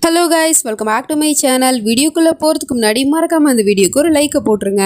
Hello guys, welcome back to my channel. வீடியோக்குள்ளே போகிறதுக்கு முன்னாடி மறக்காமல் அந்த வீடியோக்கு ஒரு லைக்கை போட்டுருங்க.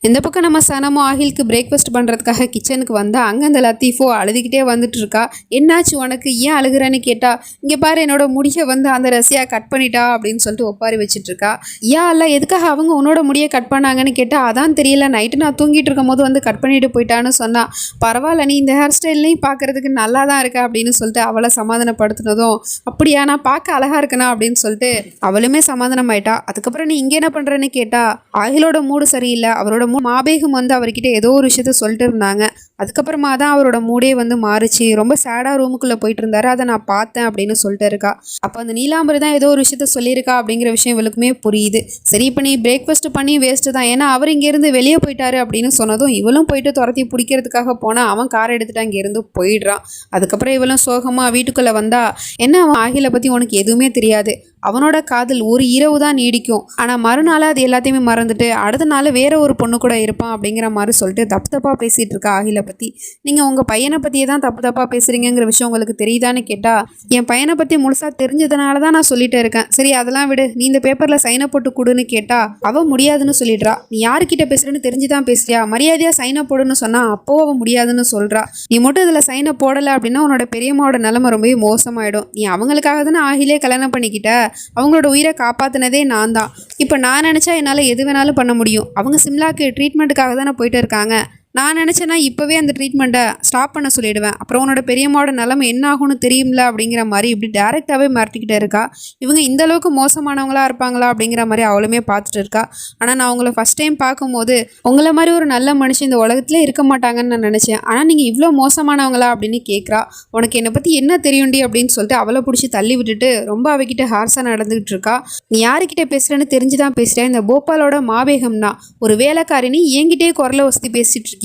இந்த பக்கம் நம்ம சனமும் ஆகிலுக்கு பிரேக்ஃபாஸ்ட் பண்ணுறதுக்காக கிச்சனுக்கு வந்தால் அங்கே அந்த லத்தீஃபோ அழுதுகிட்டே வந்துட்டு இருக்கா. என்னாச்சு உனக்கு, ஏன் அழுகிறேன்னு கேட்டா, இங்கே பாரு என்னோட முடியை அந்த ரசியா கட் பண்ணிட்டா அப்படின்னு சொல்லிட்டு ஒப்பாரி வச்சுட்டு இருக்கா. ஏன் அல்ல, எதுக்காக அவங்க உன்னோட முடியை கட் பண்ணாங்கன்னு கேட்டால், அதான் தெரியல, நைட்டு நான் தூங்கிட்டு இருக்கும் போது கட் பண்ணிட்டு போயிட்டான்னு சொன்னா. பரவாயில்ல, நீ இந்த ஹேர் ஸ்டைல்லையும் பார்க்கறதுக்கு நல்லா தான் இருக்கா அப்படின்னு சொல்லிட்டு அவளை சமாதானப்படுத்தினதும், அப்படியா நான் பார்க்க அழகா இருக்கனா அப்படின்னு சொல்லிட்டு அவளுமே சமாதானம் ஆயிட்டா. அதுக்கப்புறம் நீ இங்கே என்ன பண்ணுறேன்னு கேட்டா, ஆகிலோட மூடு சரியில்லை, அவரோட மாபேகம் அவர்கிட்ட ஏதோ ஒரு விஷயத்த சொல்லிட்டு இருந்தாங்க. அதுக்கப்புறமா தான் அவரோட மூடே மாறுச்சு. ரொம்ப சேடாக ரூமுக்குள்ளே போயிட்டு இருந்தாரு, அதை நான் பார்த்தேன் அப்படின்னு சொல்லிட்டு இருக்கா. அப்போ அந்த நீலாம்பரி தான் ஏதோ ஒரு விஷயத்த சொல்லியிருக்கா அப்படிங்கிற விஷயம் இவளுக்குமே புரியுது. சரி, இப்போ நீ பிரேக்ஃபாஸ்ட் பண்ணி வேஸ்ட்டு தான், ஏன்னா அவர் இங்கேருந்து வெளியே போயிட்டாரு அப்படின்னு சொன்னதும் இவளும் போயிட்டு துரத்தி பிடிக்கிறதுக்காக போனால் அவன் காரை எடுத்துட்டு அங்கேருந்து போயிடுறான். அதுக்கப்புறம் இவளும் சோகமாக வீட்டுக்குள்ளே வந்தா, என்ன அவன் ஆகில பற்றி உனக்கு எதுவுமே தெரியாது, அவனோட காதல் ஒரு இரவு தான் நீடிக்கும், ஆனால் மறுநாள் அது எல்லாத்தையுமே மறந்துட்டு அடுத்த நாள் வேற ஒரு பொண்ணு கூட இருப்பான் அப்படிங்கிற மாதிரி சொல்லிட்டு தப்பாக பேசிகிட்டு இருக்கா ஆகில பற்றி. நீங்கள் உங்கள் பையனை பற்றியே தான் தப்பாக பேசுகிறீங்கிற விஷயம் உங்களுக்கு தெரியுதான்னு கேட்டால், என் பையனை பற்றி முழுசாக தெரிஞ்சதுனால தான் நான் சொல்லிட்டு இருக்கேன், சரி அதெல்லாம் விடு, நீ இந்த பேப்பரில் சைனை போட்டு கொடுன்னு கேட்டால் அவள் முடியாதுன்னு சொல்லிடுறா. நீ யாருக்கிட்ட பேசுகிறேன்னு தெரிஞ்சு தான் பேசுறியா, மரியாதையாக சைனை போடுன்னு சொன்னால் அப்போ அவள் முடியாதுன்னு சொல்கிறா. நீ மட்டும் இதில் சைனை போடலை அப்படின்னா உன்னோட பெரியம்மாவோட நிலைமை ரொம்பவே மோசமாயிடும். நீ அவங்களுக்காக தானே ஆகிலே கல்யாணம் பண்ணிக்கிட்ட, அவங்களோட உயிரை காப்பாற்றினதே நான் தான். இப்போ நான் நினச்சா என்னால் எது வேணாலும் பண்ண முடியும். அவங்க சிம்லாக்கு ட்ரீட்மெண்ட்டுக்காக தானே போயிட்டு இருக்காங்க. நான் நினச்சேன்னா இப்போவே அந்த ட்ரீட்மெண்ட்டை ஸ்டாப் பண்ண சொல்லிவிடுவேன். அப்புறம் உன்னோட பெரியம்மாவோட நிலைமை என்ன ஆகும்னு தெரியும்ல அப்படிங்கிற மாதிரி இப்படி டேரெக்டாகவே மிரட்டிக்கிட்டே இருக்கா. இவங்க இந்த அளவுக்கு மோசமானவங்களா இருப்பாங்களா அப்படிங்கிற மாதிரி அவளுமே பார்த்துட்டு இருக்கா. ஆனால் நான் உங்களை ஃபஸ்ட் டைம் பார்க்கும்போது உங்களை மாதிரி ஒரு நல்ல மனுஷன் இந்த உலகத்தில் இருக்க மாட்டாங்கன்னு நான் நினச்சேன். ஆனால் நீங்கள் இவ்வளோ மோசமானவங்களா அப்படின்னு கேட்குறா. உனக்கு என்னை பற்றி என்ன தெரியும்டி அப்படின்னு சொல்லிட்டு அவளை பிடிச்சி தள்ளி விட்டுட்டு ரொம்ப அவகிட்ட ஹார்ஸாக நடந்துகிட்டு இருக்கா. நீ யாருக்கிட்ட பேசுகிறேன்னு தெரிஞ்சு தான் பேசுகிறேன், இந்த போபாலோட மாபேகம்னா ஒரு வேலைக்காரினி என்கிட்டே குரலை வசதி பேசிட்டு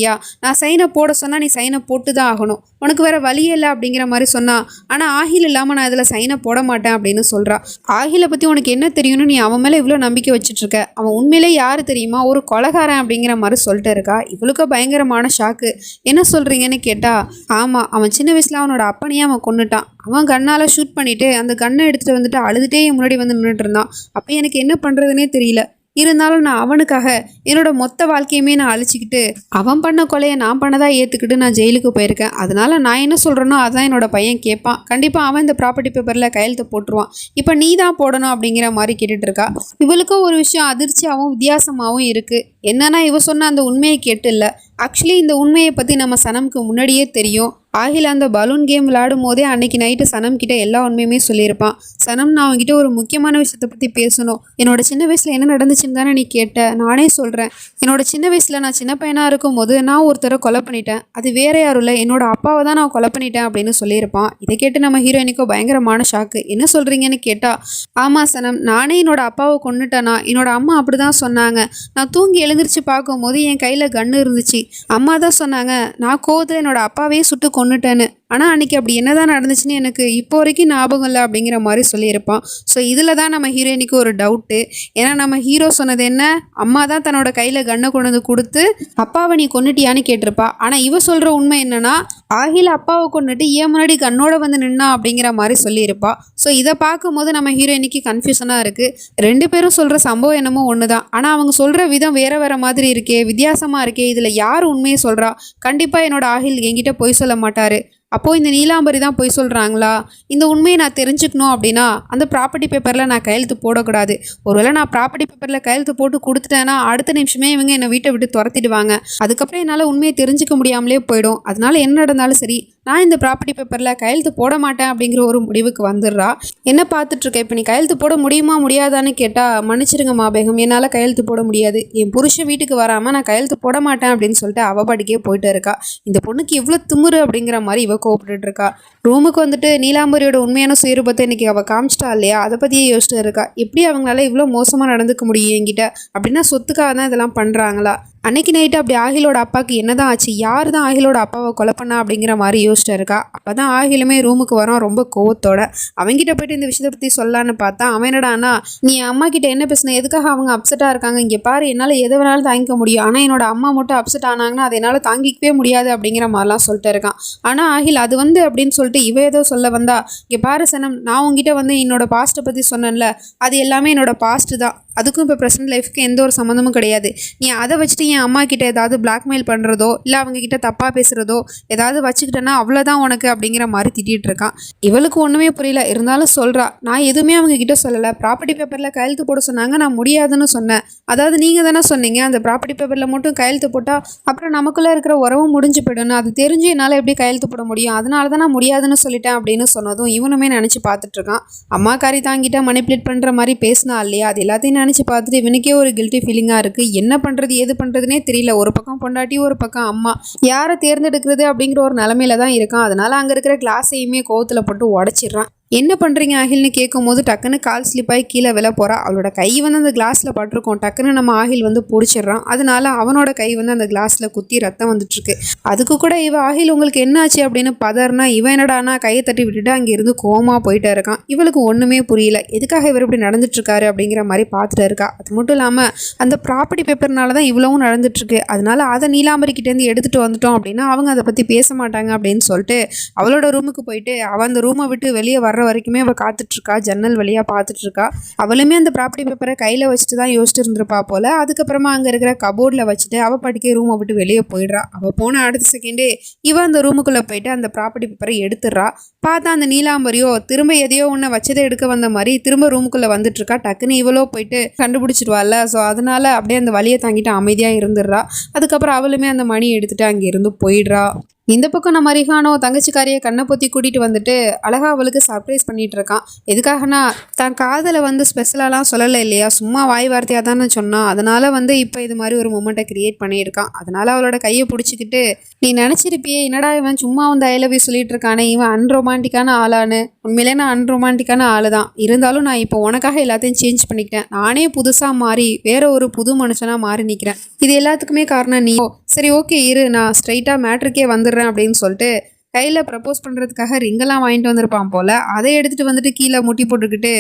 நான் சைனை போட சொன்னா நீ சைனை போட்டு தான் ஆகணும், உனக்கு வேற வழியே இல்லை அப்படிங்கிற மாதிரி சொன்னா. ஆனா ஆகில் இல்லாம நான் இதுல சைனை போட மாட்டேன் அப்படின்னு சொல்றா. ஆகில பத்தி உனக்கு என்ன தெரியும்னு நீ அவன் மேல இவ்வளவு நம்பிக்கை வச்சுட்டு இருக்க, அவன் உண்மையிலே யாரு தெரியுமா, ஒரு கொலைகாரன் அப்படிங்கிற மாதிரி சொல்லிட்டு இருக்கா. இவளுக்கு பயங்கரமான ஷாக்கு. என்ன சொல்றீங்கன்னு கேட்டா, ஆமா, அவன் சின்ன வயசுல அவனோட அப்பனையே அவன் கொன்னுட்டான். அவன் கண்ணால் ஷூட் பண்ணிட்டு அந்த கண்ணை எடுத்துட்டு வந்துட்டு அழுதுட்டே முன்னாடி நின்றுட்டு இருந்தான். அப்போ எனக்கு என்ன பண்றதுன்னே தெரியல. இருந்தாலும் நான் அவனுக்காக என்னோட மொத்த வாழ்க்கையுமே நான் அழிச்சிக்கிட்டு அவன் பண்ண கொலையை நான் பண்ணதா ஏற்றுக்கிட்டு நான் ஜெயிலுக்கு போயிருக்கேன். அதனால நான் என்ன சொல்கிறேனோ அதான் என்னோட பையன் கேட்பான். கண்டிப்பாக அவன் இந்த ப்ராப்பர்ட்டி பேப்பரில் கையெழுத்து போட்டுருவான். இப்போ நீ தான் போடணும் அப்படிங்கிற மாதிரி கேட்டுட்டு இருக்கா. இவளுக்கும் ஒரு விஷயம் அதிர்ச்சியாகவும் வித்தியாசமாகவும் இருக்குது. என்னன்னா, இவ சொன்ன அந்த உண்மையை கேட்டு இல்லை, ஆக்சுவலி இந்த உண்மையை பற்றி நம்ம சனமுக்கு முன்னாடியே தெரியும். ஆகில அந்த பலூன் கேம் விளையாடும் போதே அன்னைக்கு நைட்டு சனம் கிட்ட எல்லா உண்மையுமே சொல்லியிருப்பான். சனம், நான் அவங்ககிட்ட ஒரு முக்கியமான விஷயத்தை பற்றி பேசணும். என்னோட சின்ன வயசில் என்ன நடந்துச்சுன்னு தானே நீ கேட்ட, நானே சொல்கிறேன். என்னோட சின்ன வயசில் நான் சின்ன பையனாக இருக்கும் போது நான் ஒருத்தரை கொலை பண்ணிட்டேன். அது வேற யாரும் இல்லை, என்னோட அப்பாவை தான் நான் கொலை பண்ணிட்டேன் அப்படின்னு சொல்லியிருப்பான். இதை கேட்டு நம்ம ஹீரோயினுக்கோ பயங்கரமான ஷாக்கு. என்ன சொல்கிறீங்கன்னு கேட்டால், ஆமாம் சனம், நானே என்னோட அப்பாவை கொண்டுட்டேனா, என்னோட அம்மா அப்படி தான் சொன்னாங்க. நான் தூங்கி எழுந்திரிச்சு பார்க்கும்போது என் கையில் கன்று இருந்துச்சு. அம்மா தான் சொன்னாங்க நான் கோவத்தில் என்னோட அப்பாவே சுட்டு கொண்டுட்டேன்னு. ஆனால் அன்றைக்கி அப்படி என்னதான் நடந்துச்சுன்னு எனக்கு இப்போ வரைக்கும் ஞாபகம் இல்லை அப்படிங்கிற மாதிரி சொல்லியிருப்பான். ஸோ இதில் தான் நம்ம ஹீரோயினுக்கு ஒரு டவுட்டு. ஏன்னா நம்ம ஹீரோ சொன்னது என்ன, அம்மா தான் தன்னோட கையில் கண்ணை கொண்டு வந்து கொடுத்து அப்பாவை நீ கொண்டுட்டியான்னு கேட்டிருப்பா. ஆனால் இவ சொல்கிற உண்மை என்னன்னா, ஆகில அப்பாவை கொண்டுட்டு ஏன் முன்னாடி கண்ணோட நின்னா அப்படிங்கிற மாதிரி சொல்லியிருப்பா. ஸோ இதை பார்க்கும்போது நம்ம ஹீரோயினுக்கு கன்ஃபியூஷனாக இருக்குது. ரெண்டு பேரும் சொல்கிற சம்பவம் என்னமோ ஒன்று தான், ஆனால் அவங்க சொல்கிற விதம் வேற வேற மாதிரி இருக்கே, வித்தியாசமாக இருக்கே. இதில் யார் உண்மையை சொல்கிறா? கண்டிப்பாக என்னோட ஆகில் என்கிட்ட பொய் சொல்ல மாட்டார். அப்போது இந்த நீலாம்பரி தான் போய் சொல்கிறாங்களா? இந்த உண்மையை நான் தெரிஞ்சுக்கணும் அப்படின்னா அந்த ப்ராப்பர்ட்டி பேப்பரில் நான் கையெழுத்து போடக்கூடாது. ஒருவேளை நான் ப்ராப்பர்ட்டி பேப்பரில் கையெழுத்து போட்டு கொடுத்துட்டேன்னா அடுத்த நிமிஷமே இவங்க என்னை வீட்டை விட்டு துரத்திடுவாங்க. அதுக்கப்புறம் என்னால் உண்மையை தெரிஞ்சுக்க முடியாமலே போயிடும். அதனால என்ன நடந்தாலும் சரி, நான் இந்த ப்ராப்பர்ட்டி பேப்பரில் கையெழுத்து போட மாட்டேன் அப்படிங்கிற ஒரு முடிவுக்கு வந்துடுறா. என்ன பார்த்துட்ருக்கேன், இப்போ நீ கையெழுத்து போட முடியுமா முடியாதான்னு கேட்டால், மன்னிச்சிருங்க மாபேகம், என்னால் கையெழுத்து போட முடியாது. என் புருஷன் வீட்டுக்கு வராமல் நான் கையெழுத்து போட மாட்டேன் அப்படின்னு சொல்லிட்டு அவள் பாட்டுக்கே போயிட்டு இருக்கா. இந்த பொண்ணுக்கு இவ்வளோ திமுரு அப்படிங்கிற மாதிரி இவ கோப்பிட்டு இருக்கா. ரூமுக்கு வந்துட்டு நீலாம்பரியோட உண்மையான சுயரூபத்தை இன்னைக்கு அவள் காமிச்சிட்டா இல்லையா, அதை பற்றியே யோசிச்சுட்டு இருக்கா. எப்படி அவங்களால இவ்வளோ மோசமாக நடந்துக்க முடியும் என்கிட்ட, அப்படின்னா சொத்துக்காக தான் இதெல்லாம் பண்ணுறாங்களா? அன்னைக்கு நைட்டு அப்படி ஆகிலோட அப்பாவுக்கு என்னதான் ஆச்சு, யார் தான் ஆகிலோட அப்பாவை கொலை பண்ணா அப்படிங்கிற மாதிரி யோசிச்சுட்டு இருக்கா. அப்போ தான் ஆகிலுமே ரூமுக்கு வரான் ரொம்ப கோவத்தோட. அவங்ககிட்ட போயிட்டு இந்த விஷயத்தை பற்றி சொல்லலான்னு பார்த்தா அவன் என்னடானா, நீ அம்மா கிட்ட என்ன பேசுன, எதுக்காக அவங்க அப்செட்டாக இருக்காங்க, இங்கே பாரு என்னால் எது வேணாலும் தாங்கிக்க முடியும், ஆனால் என்னோட அம்மா மட்டும் அப்செட் ஆனாங்கன்னா அதை என்னால் தாங்கிக்கவே முடியாது அப்படிங்கிற மாதிரிலாம் சொல்லிட்டு இருக்கான். ஆனால் ஆகில் அது அப்படின்னு சொல்லிட்டு இவ ஏதோ சொல்ல வந்தா, இங்கே பாரு சனம், நான் உங்ககிட்ட என்னோட பாஸ்ட்டை பற்றி சொன்னேன்ல, அது எல்லாமே என்னோட பாஸ்ட்டு தான், அதுக்கும் இப்போ ப்ரெசென்ட் லைஃப்க்கு எந்த ஒரு சம்மந்தமும் கிடையாது. நீ அதை வச்சுட்டு என் அம்மா கிட்ட ஏதாவது பிளாக்மெயில் பண்ணுறதோ இல்லை அவங்கக்கிட்ட தப்பாக பேசுகிறதோ ஏதாவது வச்சுக்கிட்டேன்னா அவ்வளோதான் உனக்கு அப்படிங்கிற மாதிரி திட்டிகிட்டு இருக்கான். இவளுக்கு ஒன்றுமே புரியல, இருந்தாலும் சொல்கிறா, நான் எதுவுமே அவங்க கிட்ட சொல்லலை, ப்ராப்பர்ட்டி பேப்பரில் கையெழுத்து போட சொன்னாங்க, நான் முடியாதுன்னு சொன்னேன். அதாவது நீங்கள் தானே சொன்னீங்க அந்த ப்ராப்பர்ட்டி பேப்பரில் மட்டும் கையெழுத்து போட்டால் அப்புறம் நமக்குள்ளே இருக்கிற உறவும் முடிஞ்சு போயிடணும், அது தெரிஞ்சு என்னால் எப்படி கையெழுத்து போட முடியும், அதனால தான் நான் முடியாதுன்னு சொல்லிட்டேன் அப்படின்னு சொன்னதும் இவனுமே நினச்சி பார்த்துட்ருக்கான். அம்மாக்காரி தாங்கிட்ட மனிப்புலேட் பண்ணுற மாதிரி பேசினா இல்லையா, அது எல்லாத்தையும் நினச்சி பார்த்துட்டு இவனுக்கே ஒரு கில்ட்டி ஃபீலிங்காக இருக்குது. என்ன பண்ணுறது ஏது பண்ணுறதுனே தெரியல. ஒரு பக்கம் பொண்டாட்டி ஒரு பக்கம் அம்மா, யாரை தேர்ந்தெடுக்கிறது அப்படிங்கிற ஒரு நிலமையில தான் இருக்கான். அதனால் அங்கே இருக்கிற கிளாஸையுமே கோவத்தில் போட்டு உடச்சிட்றான். என்ன பண்ணுறீங்க ஆகில்னு கேட்கும்போது டக்குன்னு கால் ஸ்லிப்பாகி கீழே விழ போகிறா. அவளோட கை அந்த கிளாஸில் பட்டிருக்கோம். டக்குன்னு நம்ம ஆகில் பிடிச்சிடுறான். அதனால அவனோட கை அந்த கிளாஸில் குத்தி ரத்தம் வந்துட்டுருக்கு. அதுக்கு கூட இவ ஆகில் உங்களுக்கு என்னாச்சு அப்படின்னு பதர்னா இவன் என்னடானா கையை தட்டி விட்டுட்டு அங்கேருந்து கோவமாக போயிட்டே இருக்கான். இவளுக்கு ஒன்றுமே புரியல, எதுக்காக இவர் இப்படி நடந்துட்டுருக்காரு அப்படிங்கிற மாதிரி பார்த்துட்டு இருக்கா. அது மட்டும் இல்லாமல் அந்த ப்ராப்பர்ட்டி பேப்பர்னால தான் இவ்வளவும் நடந்துட்டுருக்கு. அதனால அதை நீலாம்பரிக்கிட்டேருந்து எடுத்துகிட்டு வந்துட்டோம் அப்படின்னா அவங்க அதை பற்றி பேச மாட்டாங்க அப்படின்னு சொல்லிட்டு அவளோட ரூமுக்கு போயிட்டு அவள் அந்த ரூமை விட்டு வெளியே வர்ற வரைக்குமே அவள் காத்துட்ருக்கா. ஜன்னல் வழியாக பார்த்துட்ருக்கா. அவளுமே அந்த ப்ராப்பர்ட்டி பேப்பரை கையில் வச்சுட்டு தான் யோசிச்சுட்டு இருந்திருப்பா போல். அதுக்கப்புறமா அங்கே இருக்கிற கபோர்டில் வச்சுட்டு அவள் படிக்க ரூமை விட்டு வெளியே போயிடுறா. அவள் போன அடுத்த செகண்டே இவன் அந்த ரூமுக்குள்ளே போயிட்டு அந்த ப்ராப்பர்ட்டி பேப்பரை எடுத்துடுறா. பார்த்தா அந்த நீலாம்பரியோ திரும்ப எதையோ ஒன்று வச்சதை எடுக்க வந்த மாதிரி திரும்ப ரூமுக்குள்ளே வந்துட்டுருக்கா. டக்குன்னு இவளோ போயிட்டு கண்டுபிடிச்சிடுவாள்ல. ஸோ அதனால் அப்படியே அந்த வழியை தாங்கிட்டு அமைதியாக இருந்துடுறா. அதுக்கப்புறம் அவளுமே அந்த மணி எடுத்துகிட்டு அங்கேருந்து போயிடுறா. இந்த பக்கம் நம்ம ரிஹானோ தங்கச்சிக்காரியை கண்ணை பொத்தி கூட்டிகிட்டு வந்துட்டு அழகா அவளுக்கு சர்ப்ரைஸ் பண்ணிகிட்டு இருக்கான். எதுக்காகனா தான் காதலை ஸ்பெஷலாலாம் சொல்லலை இல்லையா, சும்மா வாய் வார்த்தையாக தானே சொன்னான். அதனால் இப்போ இது மாதிரி ஒரு மூமெண்ட்டை க்ரியேட் பண்ணியிருக்கான். அதனால் அவளோட கையை பிடிச்சிக்கிட்டு, நீ நினச்சிருப்பியே என்னடா இவன் சும்மா ஐ லவ் யூ சொல்லிட்டு இருக்கானே, இவன் அன்ரொமான்டிக்கான ஆளானு. உண்மையிலே நான் அன்ரொமான்டிக்கான ஆள் தான், இருந்தாலும் நான் இப்போ உனக்காக எல்லாத்தையும் சேஞ்ச் பண்ணிக்கிட்டேன். நானே புதுசாக மாறி வேற ஒரு புது மனுஷனாக மாறி நிற்கிறேன். இது எல்லாத்துக்குமே காரணம் நீ. சரி ஓகே இரு, நான் ஸ்ட்ரைட்டாக மேட்ருக்கே வந்துடுறேன் அப்படின்னு சொல்லிட்டு கையில் ப்ரப்போஸ் பண்ணுறதுக்காக ரிங்கெல்லாம் வாங்கிட்டு வந்திருப்பான் போல். அதை எடுத்துகிட்டு கீழே முட்டி போட்டுக்கிட்டு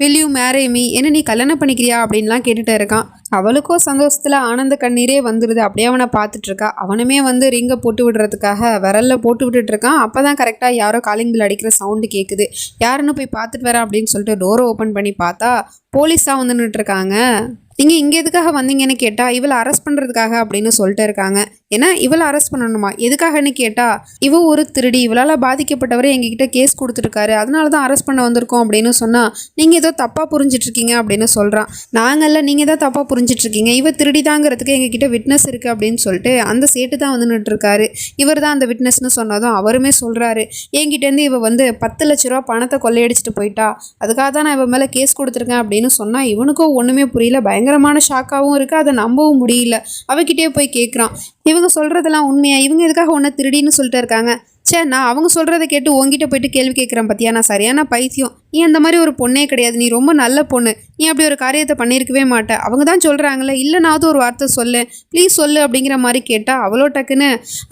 will you marry me, என்ன நீ கல்யாணம் பண்ணிக்கிறியா அப்படின்லாம் கேட்டுகிட்டு இருக்கான். அவளுக்கோ சந்தோஷத்தில் ஆனந்த கண்ணீரே வந்துடுது. அப்படியே அவனை பார்த்துட்ருக்கா. அவனுமே ரிங்கை போட்டு விடுறதுக்காக விரலில் போட்டு விட்டுட்ருக்கான். அப்போ தான் கரெக்டாக யாரோ காலிங் பில் அடிக்கிற சவுண்டு கேட்குது. யாருன்னு போய் பார்த்துட்டு வரேன் அப்படின்னு சொல்லிட்டு டோரை ஓப்பன் பண்ணி பார்த்தா போலீஸ் தான் நின்றுட்டுருக்காங்க. நீங்கள் இங்கே எதுக்காக வந்தீங்கன்னு கேட்டால் இவளை அரெஸ்ட் பண்ணுறதுக்காக அப்படின்னு சொல்லிட்டு இருக்காங்க. ஏன்னா இவளை அரெஸ்ட் பண்ணணுமா, எதுக்காகன்னு கேட்டால் இவ ஒரு திருடி, இவளால் பாதிக்கப்பட்டவரை எங்ககிட்ட கேஸ் கொடுத்துருக்காரு, அதனால தான் அரெஸ்ட் பண்ண வந்திருக்கோம் அப்படின்னு சொன்னால் நீங்கள் ஏதோ தப்பாக புரிஞ்சிட்ருக்கீங்க அப்படின்னு சொல்கிறான். நாங்கள்ல நீங்கள் தான் தப்பாக புரிஞ்சிட்ருக்கீங்க, இவ திருடி தாங்கிறதுக்கு எங்ககிட்ட விட்னஸ் இருக்குது அப்படின்னு சொல்லிட்டு அந்த சேட்டு தான் நின்றுட்டுருக்காரு. இவர் தான் அந்த விட்னஸ்னு சொன்னதும் அவருமே சொல்கிறாரு, என்கிட்டேருந்து இவ 10 லட்ச ரூபா பணத்தை கொள்ளையடிச்சிட்டு போயிட்டா, அதுக்காக தான் நான் இவ மேலே கேஸ் கொடுத்துருக்கேன் அப்படின்னு சொன்னால் இவனுக்கும் ஒன்றுமே புரியல. பயங்கரமான ஷாக்காகவும் இருக்குது. அதை நம்பவும் முடியல. அவகிட்டே போய் கேட்குறான், இவங்க சொல்கிறதெல்லாம் உண்மையா, இவங்க எதுக்காக ஒன்றை திருடின்னு சொல்லிட்டு இருக்காங்க. நான் அவங்க சொல்கிறத கேட்டு உங்ககிட்ட போயிட்டு கேள்வி கேட்குறேன் பார்த்தியா, நான் சரியான பைத்தியம், நீ அந்த மாதிரி ஒரு பொண்ணே கிடையாது, நீ ரொம்ப நல்ல பொண்ணு, நீ அப்படி ஒரு காரியத்தை பண்ணியிருக்கவே மாட்டேன், அவங்க தான் சொல்கிறாங்களே, இல்லைனாவது ஒரு வார்த்தை சொல்லு ப்ளீஸ் சொல்லு அப்படிங்கிற மாதிரி கேட்டால் அவ்வளோ டக்குன்னு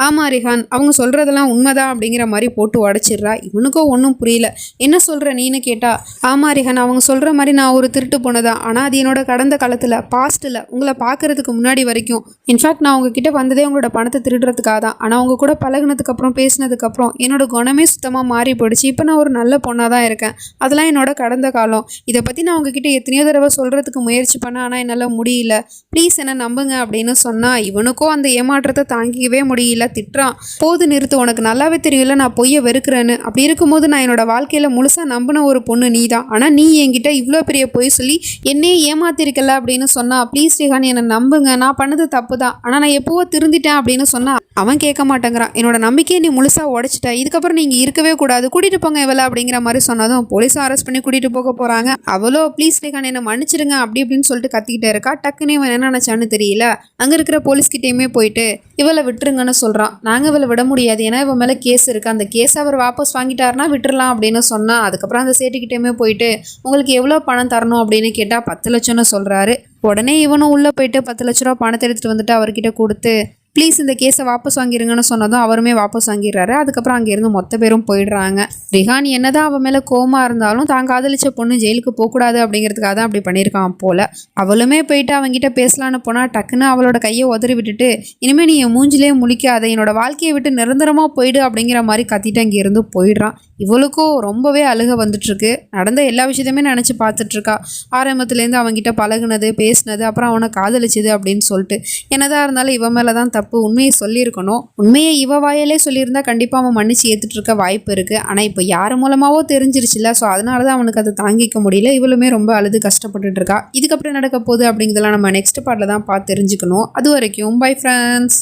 ஆமாம் ரிஹான் அவங்க சொல்கிறதெல்லாம் உண்மைதான் அப்படிங்கிற மாதிரி போட்டு உடச்சிட்றா. இவனுக்கும் ஒன்றும் புரியல. என்ன சொல்கிற நீன்னு கேட்டால், ஆமாம் ரிஹான் அவங்க சொல்கிற மாதிரி நான் ஒரு திருட்டு பொண்ணு தான், ஆனால் அது என்னோட கடந்த காலத்தில் பாஸ்ட்டில் உங்களை பார்க்குறதுக்கு முன்னாடி வரைக்கும், இன்ஃபேக்ட் நான் உங்ககிட்ட வந்ததே உங்களோட பணத்தை திருடுறதுக்காக தான். ஆனால் அவங்க கூட பழகினதுக்கப்புறம் பேசினதுக்கப்புறம் என்னோட குணமே சுத்தமாக மாறி போயிடுச்சு. இப்போ நான் ஒரு நல்ல பொண்ணாக தான் இருக்கேன். அதெல்லாம் என்னோட கடந்த காலம். இதை பற்றி நான் உங்ககிட்ட எத்தனையோ தடவை சொல்கிறதுக்கு முயற்சி பண்ணேன், ஆனால் என்னால் முடியல, ப்ளீஸ் என்ன நம்புங்க அப்படின்னு சொன்னால் இவனுக்கும் அந்த ஏமாற்றத்தை தாங்கிக்கவே முடியல. திட்டுறான், போது நிறுத்து, உனக்கு நல்லாவே தெரியல நான் பொய்யை வெறுக்கிறேன்னு. அப்படி இருக்கும்போது நான் என்னோட வாழ்க்கையில் முழுசாக நம்பின ஒரு பொண்ணு நீ தான், ஆனால் நீ என்கிட்ட இவ்வளோ பெரிய பொய் சொல்லி என்னையே ஏமாத்திருக்கல அப்படின்னு சொன்னால் ப்ளீஸ் ரிஹான் என்னை நம்புங்க, நான் பண்ணது தப்பு தான், ஆனால் நான் எப்போவோ திருந்திட்டேன் அப்படின்னு சொன்னால் அவன் கேட்க மாட்டேங்கிறான். என்னோட நம்பிக்கையை நீ முழுசாக உடைச்சிட்ட, இதுக்கப்புறம் நீங்கள் இருக்கவே கூடாது, கூட்டிகிட்டு போங்க இவளை அப்படிங்கிற மாதிரி சொன்னதும் போலீஸும் அரெஸ்ட் பண்ணி கூட்டிகிட்டு போக போகிறாங்க. அவளோ ப்ளீஸ் ரேகான் என்னை மன்னிச்சிடுங்க அப்படி இப்படின்னு சொல்லிட்டு கத்திக்கிட்டே இருக்கா. டக்குன்னு இவன் என்ன நினச்சான்னு தெரியல, அங்கே இருக்கிற போலீஸ்கிட்டையுமே போயிட்டு இவளை விட்டுருங்கன்னு சொல்கிறான். நாங்கள் இவளை விட முடியாது, ஏன்னா இவன் மேலே கேஸ் இருக்குது, அந்த கேஸ் அவர் வாபஸ் வாங்கிட்டாருன்னா விட்டுறலாம் அப்படின்னு சொன்னால், அதுக்கப்புறம் அந்த சேட்டுக்கிட்டேயுமே போயிட்டு உங்களுக்கு எவ்வளோ பணம் தரணும் அப்படின்னு கேட்டால் 10 லட்சம்னு சொல்கிறாரு. உடனே இவனும் உள்ளே போயிட்டு 10 லட்ச ரூபா பணத்தை எடுத்துகிட்டு வந்துட்டு அவர்கிட்ட கொடுத்து ப்ளீஸ் இந்த கேஸை வாபஸ் வாங்கிருங்கன்னு சொன்னதும் அவருமே வாபஸ் வாங்கிடுறாரு. அதுக்கப்புறம் அங்கேருந்து மொத்த பேரும் போயிடுறாங்க. ரிஹான் என்னதான் அவன் மேலே கோமா இருந்தாலும் தான் காதலிச்ச பொண்ணு ஜெயிலுக்கு போகக்கூடாது அப்படிங்கிறதுக்காக தான் அப்படி பண்ணியிருக்கான் போல. அவளுமே போயிட்டு அவங்ககிட்ட பேசலான்னு போனால் டக்குன்னு அவளோட கையை உதறி விட்டுட்டு இனிமேல் நீ என் மூஞ்சிலே முழிக்காத, என்னோட வாழ்க்கையை விட்டு நிரந்தரமாக போயிடு அப்படிங்கிற மாதிரி கத்திட்டு அங்கேருந்து போயிடுறான். இவளுக்கும் ரொம்பவே அழுக வந்துட்டுருக்கு. நடந்த எல்லா விஷயத்தையுமே நினச்சி பார்த்துட்ருக்கா. ஆரம்பத்துலேருந்து அவங்ககிட்ட பழகுனது, பேசினது, அப்புறம் அவனை காதலிச்சது அப்படின்னு சொல்லிட்டு என்னதான் இருந்தாலும் இவன் மேலே தான் தப்பு, உண்மையை சொல்லியிருக்கணும். உண்மையை இவ வாயிலே சொல்லியிருந்தா கண்டிப்பாக அவன் மன்னிச்சு ஏற்றுட்டு இருக்க வாய்ப்பு இருக்குது. ஆனால் இப்போ யார் மூலமாவோ தெரிஞ்சிருச்சுல்ல, ஸோ அதனால தான் அவனுக்கு அதை தாங்கிக்க முடியல. இவளுமே ரொம்ப அழுது கஷ்டப்பட்டுட்டு இருக்கா. இதுக்கப்புறம் நடக்க போகுது அப்படிங்கிறதெல்லாம் நம்ம நெக்ஸ்ட் பார்ட்டில் தான் பார்த்து தெரிஞ்சுக்கணும். அது வரைக்கும் பை ஃப்ரெண்ட்ஸ்.